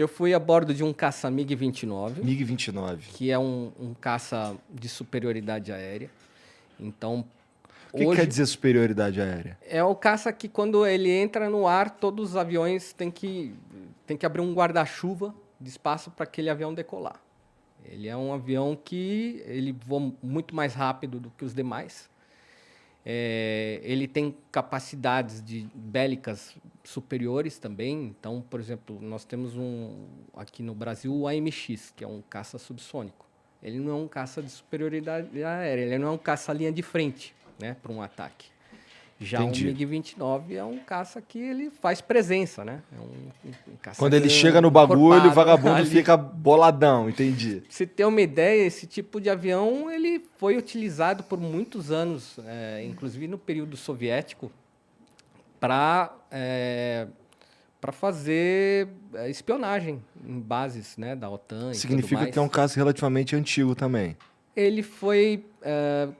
Eu fui a bordo de um caça MiG-29. MiG-29. Que é um caça de superioridade aérea. Então, O que hoje quer dizer superioridade aérea? é o caça que quando ele entra no ar, todos os aviões têm que abrir um guarda-chuva de espaço para aquele avião decolar. Ele é um avião que ele voa muito mais rápido do que os demais. Ele tem capacidades bélicas superiores também. Então, por exemplo, nós temos aqui no Brasil o AMX, que é um caça subsônico. Ele não é um caça de superioridade aérea, ele não é um caça linha de frente, né, para um ataque. Já Entendi. o MiG-29 é um caça que ele faz presença, né? É um caça Quando ele grande, chega no bagulho, o encorpado vagabundo ali. fica boladão, entendi. Pra você ter uma ideia, esse tipo de avião ele foi utilizado por muitos anos, inclusive no período soviético, para fazer espionagem em bases, né, da OTAN. Significa que é um caso relativamente antigo também. Ele foi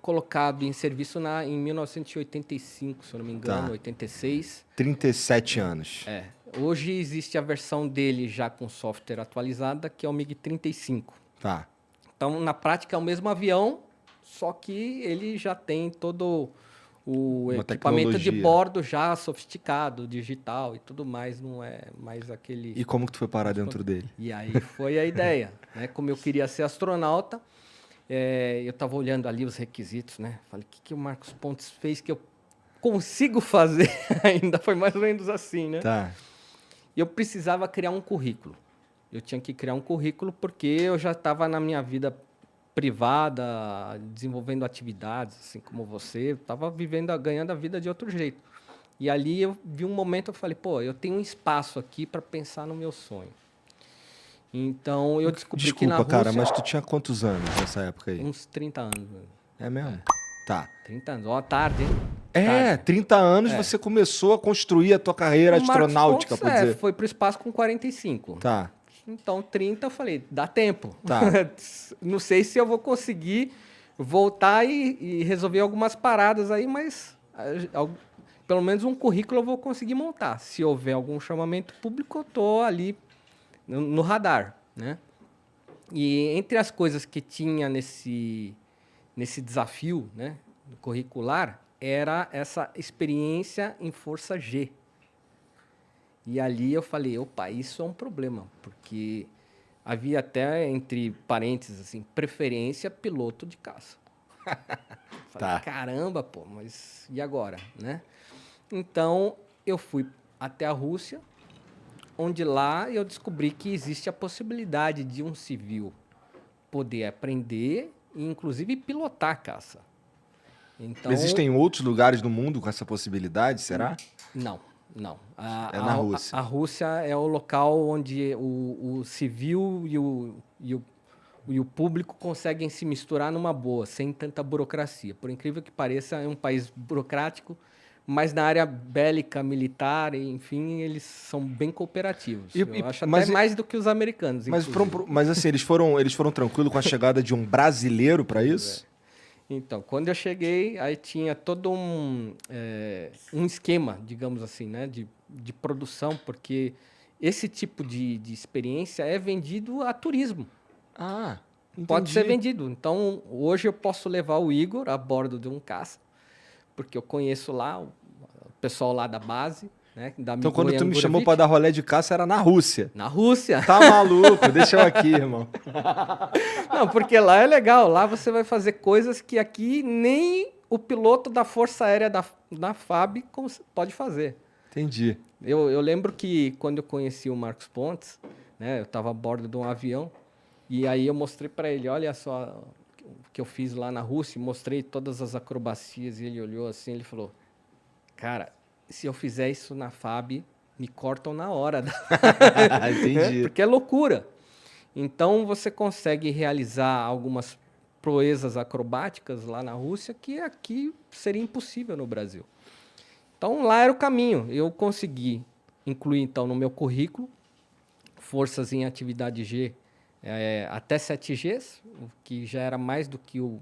colocado em serviço em 1985, se eu não me engano, 86. 37 anos. Hoje existe a versão dele já com software atualizada, que é o MiG-35. Tá. Então, na prática, é o mesmo avião, só que ele já tem todo o equipamento de bordo já sofisticado, digital e tudo mais, não é mais aquele... E como que tu foi parar dentro dele? E aí foi a ideia, né? Como eu queria ser astronauta, eu estava olhando ali os requisitos, né? Falei, o que o Marcos Pontes fez que eu consigo fazer ainda? Foi mais ou menos assim, né? Tá. E eu precisava criar um currículo. Eu tinha que criar um currículo porque eu já estava na minha vida privada, desenvolvendo atividades, assim como você. Estava ganhando a vida de outro jeito. E ali eu vi um momento, eu falei, pô, eu tenho um espaço aqui para pensar no meu sonho. Então, eu descobri que na Rússia... Desculpa, cara, mas tu tinha quantos anos nessa época aí? Uns 30 anos. É mesmo? Tá. 30 anos. Ó, tarde, hein? 30 anos você começou a construir a tua carreira astronáutica, Pontes, por dizer. foi pro espaço com 45. Tá. Então, 30, eu falei, dá tempo. Tá. Não sei se eu vou conseguir voltar e resolver algumas paradas aí, mas pelo menos um currículo eu vou conseguir montar. Se houver algum chamamento público, eu tô ali no radar, né? E entre as coisas que tinha nesse desafio, né, curricular, era essa experiência em Força G. E ali eu falei, opa, isso é um problema, porque havia até, entre parênteses, assim, preferência piloto de caça. Falei, caramba, pô, mas e agora, né? Então, eu fui até a Rússia, onde lá eu descobri que existe a possibilidade de um civil poder aprender e, inclusive, pilotar caça. Então, existem outros lugares no mundo com essa possibilidade, será? Não. É na Rússia. A Rússia é o local onde o civil e o público conseguem se misturar numa boa, sem tanta burocracia. Por incrível que pareça, é um país burocrático, mas na área bélica, militar, enfim, eles são bem cooperativos. Eu acho até mais do que os americanos. Mas assim, eles foram tranquilos com a chegada de um brasileiro para isso? Então, quando eu cheguei, aí tinha todo um esquema, digamos assim, né, de produção, porque esse tipo de experiência é vendido a turismo. Ah, entendi. Pode ser vendido. Então, hoje eu posso levar o Igor a bordo de um caça, porque eu conheço lá o pessoal lá da base, né? Então, quando tu me chamou para dar rolê de caça, era na Rússia. Na Rússia. Tá maluco? Deixa eu aqui, irmão. Não, porque lá é legal. Lá você vai fazer coisas que aqui nem o piloto da Força Aérea da FAB pode fazer. Entendi. Eu lembro que quando eu conheci o Marcos Pontes, né? Eu estava a bordo de um avião e aí eu mostrei para ele, olha só o que eu fiz lá na Rússia, mostrei todas as acrobacias e ele olhou assim, ele falou, cara, se eu fizer isso na FAB, me cortam na hora. Entendi. Porque é loucura. Então, você consegue realizar algumas proezas acrobáticas lá na Rússia que aqui seria impossível no Brasil. Então, lá era o caminho. Eu consegui incluir, então, no meu currículo, forças em atividade G até 7 Gs, o que já era mais do que o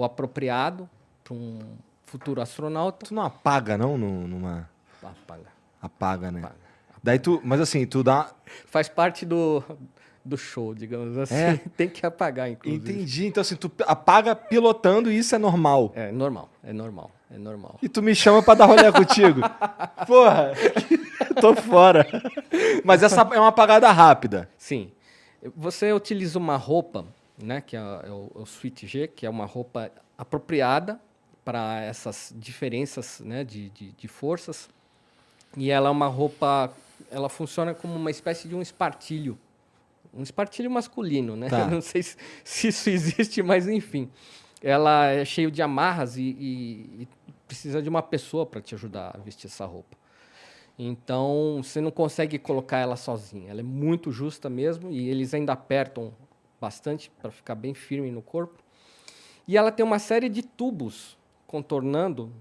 apropriado para um futuro astronauta. Tu não apaga, não? Numa... Apaga. Apaga, né? Daí mas assim, tu dá... Faz parte do show, digamos assim. É? Tem que apagar, inclusive. Entendi. Então assim, tu apaga pilotando e isso é normal. É normal, é normal, é normal. E tu me chama pra dar rolê contigo. Porra, tô fora. Mas essa é uma apagada rápida. Sim. Você utiliza uma roupa, né, que é o Sweet G, que é uma roupa apropriada para essas diferenças, né, de forças. E ela é uma roupa, ela funciona como uma espécie de um espartilho masculino, né? Tá. Não sei se isso existe, mas enfim. Ela é cheia de amarras e precisa de uma pessoa para te ajudar a vestir essa roupa. Então, você não consegue colocar ela sozinha. Ela é muito justa mesmo e eles ainda apertam bastante para ficar bem firme no corpo. E ela tem uma série de tubos contornando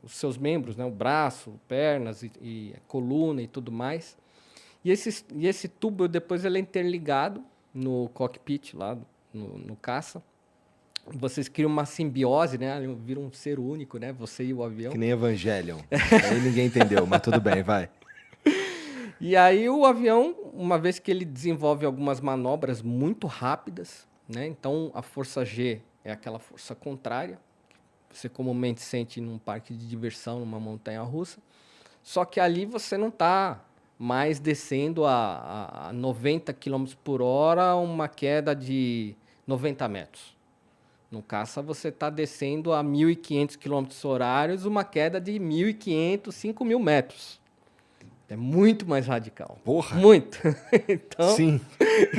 os seus membros, né? O braço, pernas e a coluna e tudo mais. E esse tubo, depois, ele é interligado no cockpit, lá no caça. Vocês criam uma simbiose, né? Viram um ser único, né? Você e o avião. Que nem Evangelion. Aí ninguém entendeu, mas tudo bem, vai. E aí o avião, uma vez que ele desenvolve algumas manobras muito rápidas, né? Então a força G é aquela força contrária, que você comumente sente num parque de diversão, numa montanha-russa. Só que ali você não está mais descendo a 90 km por hora, uma queda de 90 metros. No caça, você está descendo a 1.500 km horários, uma queda de 1.500, 5.000 metros. É muito mais radical. Porra! Muito. Então, sim.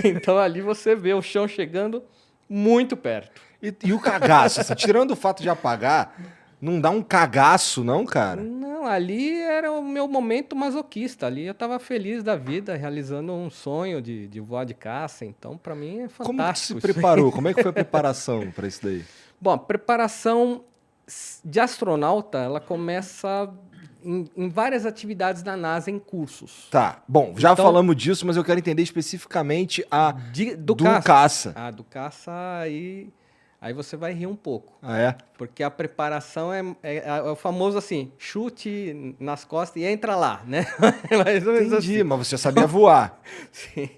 Então, ali você vê o chão chegando muito perto. E o cagaço? Assim, tirando o fato de apagar, não dá um cagaço, não, cara? Não, ali era o meu momento masoquista. Ali eu estava feliz da vida, realizando um sonho de voar de caça. Então, para mim, é fantástico. Como que se preparou? Como é que foi a preparação para isso daí? Bom, a preparação de astronauta, ela começa em várias atividades da NASA em cursos. Tá, bom, já Então, falamos disso, mas eu quero entender especificamente do caça. caça. Ah, do caça, aí você vai rir um pouco. Ah, é? Porque a preparação é o famoso assim, chute nas costas e entra lá, né? Mais ou menos Entendi, assim. mas você sabia voar. Sim.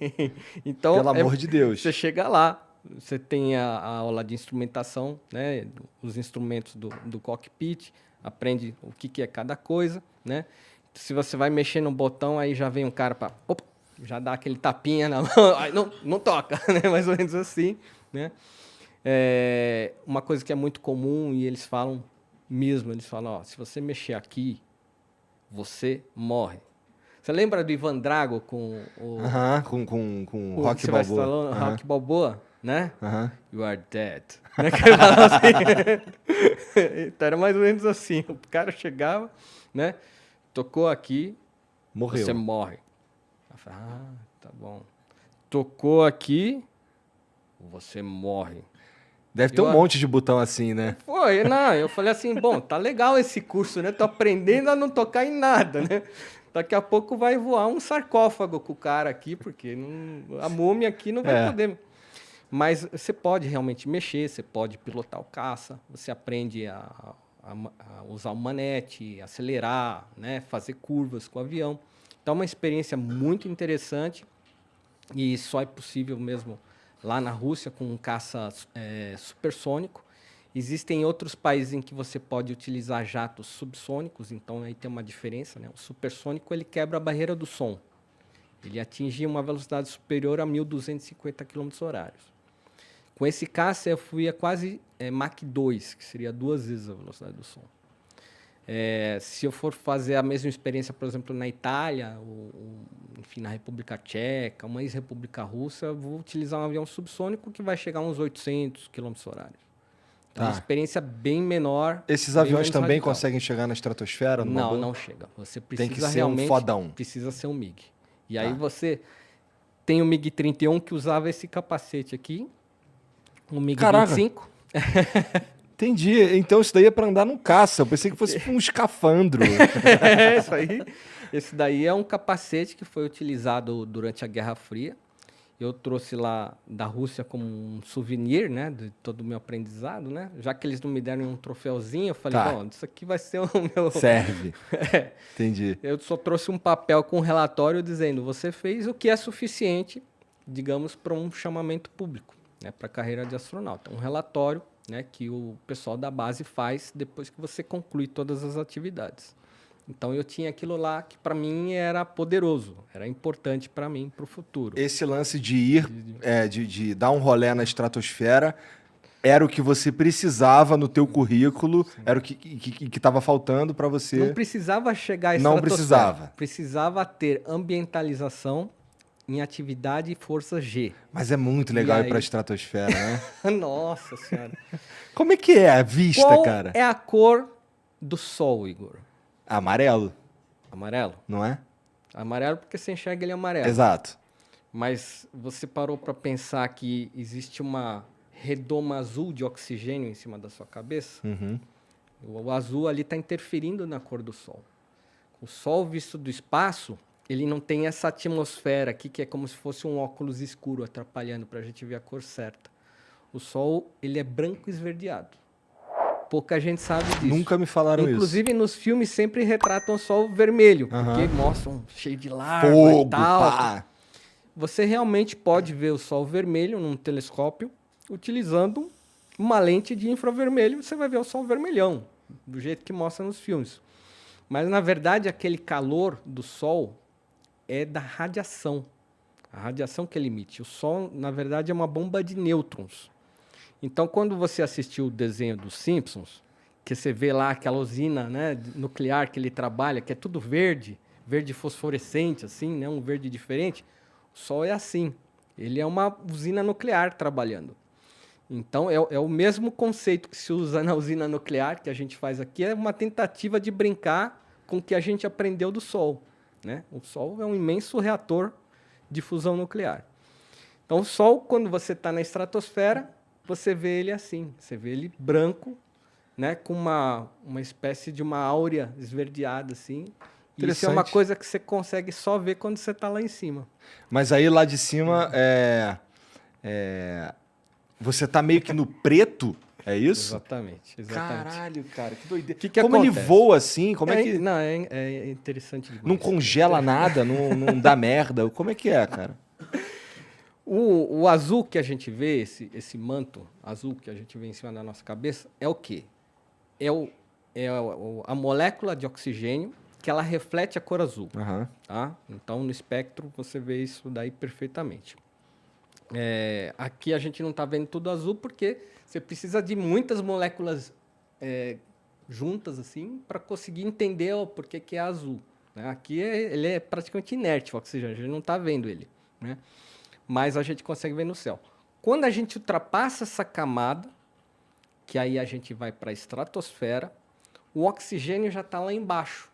Então, Pelo amor de Deus. Você chega lá, você tem a aula de instrumentação, né? Os instrumentos do cockpit, aprende o que é cada coisa, né? Se você vai mexer no botão, aí já vem um cara para já dá aquele tapinha na mão, aí não toca, né? Mais ou menos assim, né? Uma coisa que é muito comum e eles falam, ó, se você mexer aqui, você morre. Você lembra do Ivan Drago com o... com o Rock Balboa. Rock Balboa, né? You are dead. Né? Então era mais ou menos assim. O cara chegava, né? Tocou aqui, Morreu. Você morre. Eu falei, tá bom. Tocou aqui, você morre. Deve ter um monte de botão assim, né? Foi, não. Eu falei assim, bom, tá legal esse curso, né? Tô aprendendo a não tocar em nada, né? Daqui a pouco vai voar um sarcófago com o cara aqui, porque a múmia aqui não vai poder. Mas você pode realmente mexer, você pode pilotar o caça, você aprende a usar o manete, acelerar, né? Fazer curvas com o avião. Então é uma experiência muito interessante e só é possível mesmo lá na Rússia com um caça supersônico. Existem outros países em que você pode utilizar jatos subsônicos, então aí tem uma diferença, né? O supersônico ele quebra a barreira do som. Ele atinge uma velocidade superior a 1.250 km/h. Com esse caça eu fui a quase Mach 2, que seria 2 vezes a velocidade do som. Se eu for fazer a mesma experiência, por exemplo, na Itália, enfim, na República Tcheca, uma ex-república russa, eu vou utilizar um avião subsônico que vai chegar a uns 800 km/h. Então, é uma experiência bem menor. Esses aviões também conseguem chegar na estratosfera? Não chega. Você precisa tem que ser realmente, um fodão. Precisa ser um MiG. E aí você tem o MiG-31 que usava esse capacete aqui, o MiG-25. Entendi. Então isso daí é para andar num caça. Eu pensei que fosse um escafandro. Isso aí. Esse daí é um capacete que foi utilizado durante a Guerra Fria eu trouxe lá da Rússia como um souvenir, né, de todo o meu aprendizado, né? Já que eles não me deram um troféuzinho, eu falei, Tá. bom, isso aqui vai ser o meu... Serve. Entendi. Eu só trouxe um papel com um relatório dizendo, você fez o que é suficiente, digamos, para um chamamento público, né, para a carreira de astronauta. Um relatório, né, que o pessoal da base faz depois que você conclui todas as atividades. Então eu tinha aquilo lá que para mim era poderoso, era importante para mim, para o futuro. Esse lance de ir, de dar um rolê na estratosfera, era o que você precisava no teu currículo, era o que estava faltando para você. Não precisava chegar à Não estratosfera. precisava. Precisava ter ambientalização em atividade força G. Mas é muito legal E ir pra aí? estratosfera, né? Nossa Senhora. Como é que é a vista, Qual cara? é a cor do Sol, Igor? Amarelo, Amarelo? não é? Amarelo porque você enxerga ele amarelo. Exato. Mas você parou para pensar que existe uma redoma azul de oxigênio em cima da sua cabeça? Uhum. O azul ali está interferindo na cor do Sol. O Sol visto do espaço, ele não tem essa atmosfera aqui que é como se fosse um óculos escuro atrapalhando para a gente ver a cor certa. O Sol, ele é branco esverdeado. Pouca gente sabe disso. Nunca me falaram Inclusive, nos filmes sempre retratam o Sol vermelho, Aham. porque mostram cheio de larva Fogo, e tal. pá. Você realmente pode ver o Sol vermelho num telescópio utilizando uma lente de infravermelho. Você vai ver o Sol vermelhão, do jeito que mostra nos filmes. Mas, na verdade, aquele calor do Sol é da radiação. A radiação que ele emite. O Sol, na verdade, é uma bomba de nêutrons. Então, quando você assistiu o desenho dos Simpsons, que você vê lá aquela usina, né, nuclear que ele trabalha, que é tudo verde, verde fosforescente, assim, né, um verde diferente, o Sol é assim. Ele é uma usina nuclear trabalhando. Então, é o mesmo conceito que se usa na usina nuclear, que a gente faz aqui, é uma tentativa de brincar com o que a gente aprendeu do Sol, né? O Sol é um imenso reator de fusão nuclear. Então, o Sol, quando você está na estratosfera, você vê ele assim, você vê ele branco, né, com uma espécie de uma áurea esverdeada, assim. E isso é uma Interessante. coisa que você consegue só ver quando você está lá em cima. Mas aí lá de cima você tá meio que no preto, é isso? Exatamente. Caralho, cara, que doideira. Que Como ele acontece? voa assim? Como é que. Não, é interessante demais. Não congela nada, não dá merda. Como é que é, cara? O azul que a gente vê, esse manto azul que a gente vê em cima da nossa cabeça, é o quê? A molécula de oxigênio que ela reflete a cor azul. Aham. Tá? Então, no espectro, você vê isso daí perfeitamente. Aqui a gente não está vendo tudo azul porque você precisa de muitas moléculas juntas assim para conseguir entender o porquê que é azul, né? Aqui ele é praticamente inerte, o oxigênio, a gente não está vendo ele, né? Mas a gente consegue ver no céu. Quando a gente ultrapassa essa camada, que aí a gente vai para a estratosfera, o oxigênio já está lá embaixo.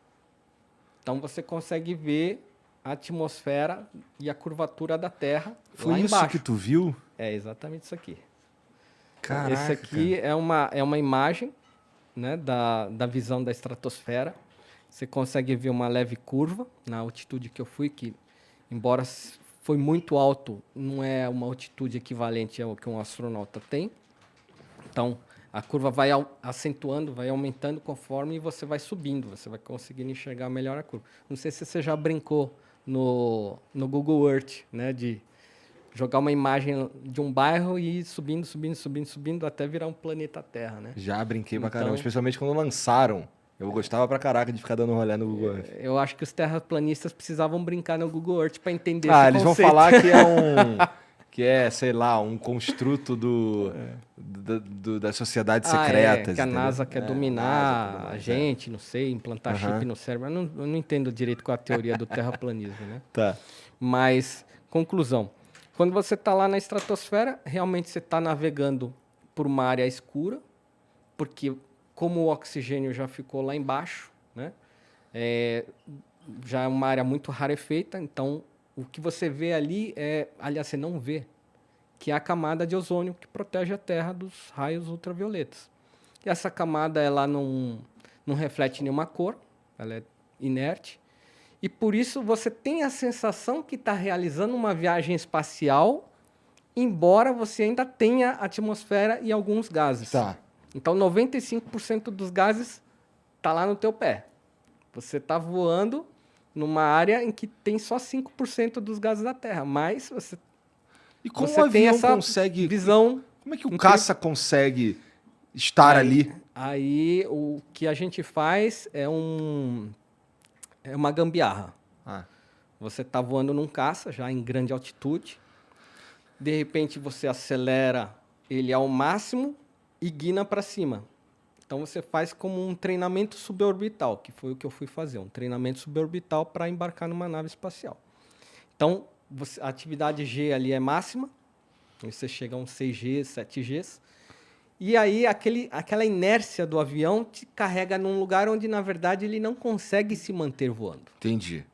Então você consegue ver a atmosfera e a curvatura da Terra Foi lá isso embaixo. que tu viu? É exatamente isso aqui. Caraca, Esse aqui é uma imagem, né, da visão da estratosfera. Você consegue ver uma leve curva na altitude que eu fui, que embora foi muito alto, não é uma altitude equivalente ao que um astronauta tem. Então, a curva vai acentuando, vai aumentando conforme você vai subindo. Você vai conseguindo enxergar melhor a curva. Não sei se você já brincou no Google Earth, né, de jogar uma imagem de um bairro e ir subindo, subindo, subindo, subindo até virar um planeta Terra, né? Já brinquei pra Então- caramba, especialmente quando lançaram. Eu gostava pra caraca de ficar dando rolê no Google Earth. Eu acho que os terraplanistas precisavam brincar no Google Earth para entender Ah, esse eles vão conceito. falar que é, sei lá, um construto das sociedades secretas. Que a entendeu? NASA quer NASA dominar quer a gente, não sei, implantar Aham. chip no cérebro. Eu não entendo direito qual é a teoria do terraplanismo, né? Tá. Mas, conclusão. Quando você está lá na estratosfera, realmente você está navegando por uma área escura, porque como o oxigênio já ficou lá embaixo, né? Já é uma área muito rarefeita, então o que você vê ali aliás, você não vê, que é a camada de ozônio que protege a Terra dos raios ultravioletas. E essa camada ela não reflete nenhuma cor, ela é inerte. E por isso você tem a sensação que está realizando uma viagem espacial, embora você ainda tenha atmosfera e alguns gases. Tá. Então, 95% dos gases está lá no teu pé. Você está voando numa área em que tem só 5% dos gases da Terra, mas você, E como você o tem avião essa consegue... visão. Como é que o caça consegue estar ali? Aí, o que a gente faz é uma gambiarra. Ah, Você está voando num caça, já em grande altitude. De repente, você acelera ele ao máximo e guina para cima. Então, você faz como um treinamento suborbital, que foi o que eu fui fazer. Um treinamento suborbital para embarcar numa nave espacial. Então, a atividade G ali é máxima. Você chega a uns 6G, 7Gs. E aí, aquela inércia do avião te carrega num lugar onde, na verdade, ele não consegue se manter voando. entendi.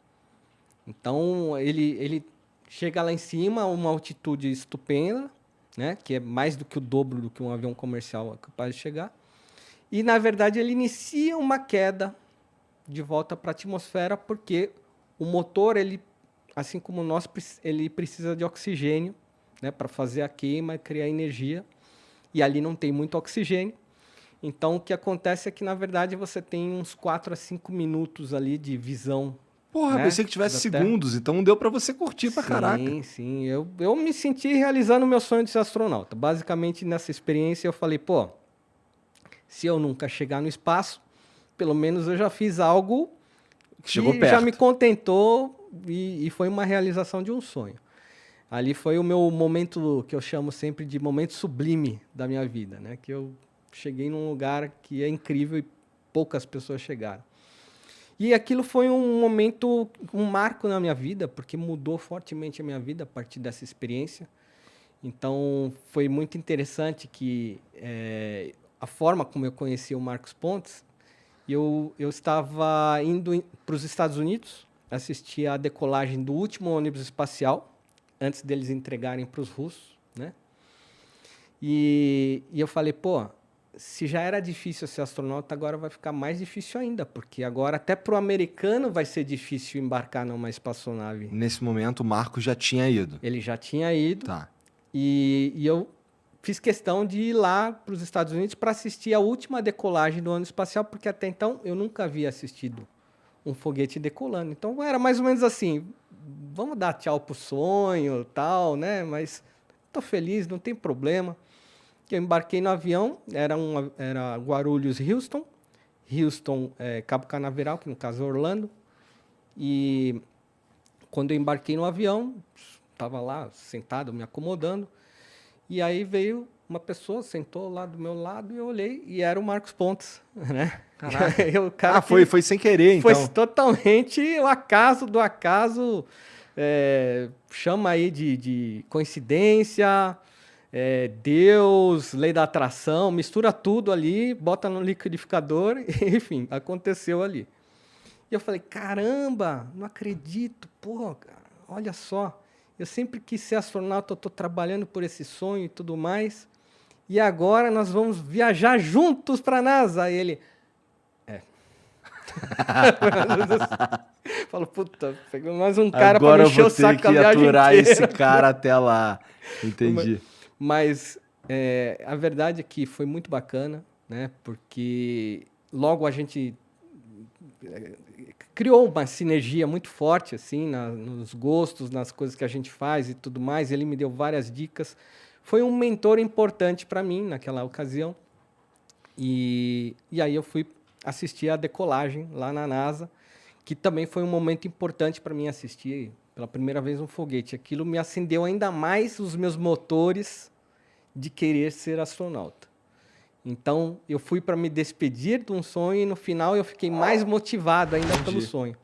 Então, ele chega lá em cima, a uma altitude estupenda, né? Que é mais do que o dobro do que um avião comercial é capaz de chegar. E, na verdade, ele inicia uma queda de volta para a atmosfera, porque o motor, ele, assim como nós, ele precisa de oxigênio, né? Para fazer a queima e criar energia. E ali não tem muito oxigênio. Então, o que acontece é que, na verdade, você tem uns 4 a 5 minutos ali de visão. Porra, né? pensei que tivesse Da Terra. segundos, então deu pra você curtir pra caraca. Sim. Eu me senti realizando o meu sonho de ser astronauta. Basicamente, nessa experiência, eu falei, pô, se eu nunca chegar no espaço, pelo menos eu já fiz algo que Chegou perto. já me contentou e foi uma realização de um sonho. Ali foi o meu momento, que eu chamo sempre de momento sublime da minha vida, né? Que eu cheguei num lugar que é incrível e poucas pessoas chegaram. E aquilo foi um momento, um marco na minha vida, porque mudou fortemente a minha vida a partir dessa experiência. Então, foi muito interessante que a forma como eu conheci o Marcos Pontes, eu estava indo para os Estados Unidos, assistir a decolagem do último ônibus espacial, antes deles entregarem para os russos, né? E eu falei, pô, se já era difícil ser astronauta, agora vai ficar mais difícil ainda, porque agora até para o americano vai ser difícil embarcar numa espaçonave. Nesse momento, o Marcos já tinha ido. Ele já tinha ido, Tá. e eu fiz questão de ir lá para os Estados Unidos para assistir a última decolagem do ônibus espacial, porque até então eu nunca havia assistido um foguete decolando. Então era mais ou menos assim, vamos dar tchau pro sonho, tal, né? Mas tô feliz, não tem problema. Eu embarquei no avião, era Guarulhos-Houston, Cabo Canaveral, que no caso é Orlando. E quando eu embarquei no avião, estava lá sentado, me acomodando, e aí veio uma pessoa, sentou lá do meu lado, e eu olhei, e era o Marcos Pontes, né? Caraca. O cara foi sem querer, então. Foi totalmente o acaso do acaso, chama aí de coincidência, Deus, lei da atração, mistura tudo ali, bota no liquidificador, enfim, aconteceu ali. E eu falei, caramba, não acredito, pô, cara, olha só, eu sempre quis ser astronauta, eu estou trabalhando por esse sonho e tudo mais, e agora nós vamos viajar juntos para a NASA. Aí ele, falo, puta, pegou mais um cara para me encher o saco a viagem inteira. Agora eu vou ter que aturar esse cara até lá. Entendi. Mas a verdade é que foi muito bacana, né? Porque logo a gente criou uma sinergia muito forte, assim, nos gostos, nas coisas que a gente faz e tudo mais. Ele me deu várias dicas. Foi um mentor importante para mim naquela ocasião. E aí eu fui assistir a decolagem lá na NASA, que também foi um momento importante para mim assistir pela primeira vez um foguete. Aquilo me acendeu ainda mais os meus motores de querer ser astronauta. Então, eu fui para me despedir de um sonho e no final eu fiquei mais motivado ainda pelo sonho.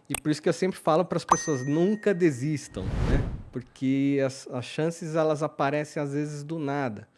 E por isso que eu sempre falo para as pessoas, nunca desistam, né? Porque as chances, elas aparecem às vezes do nada.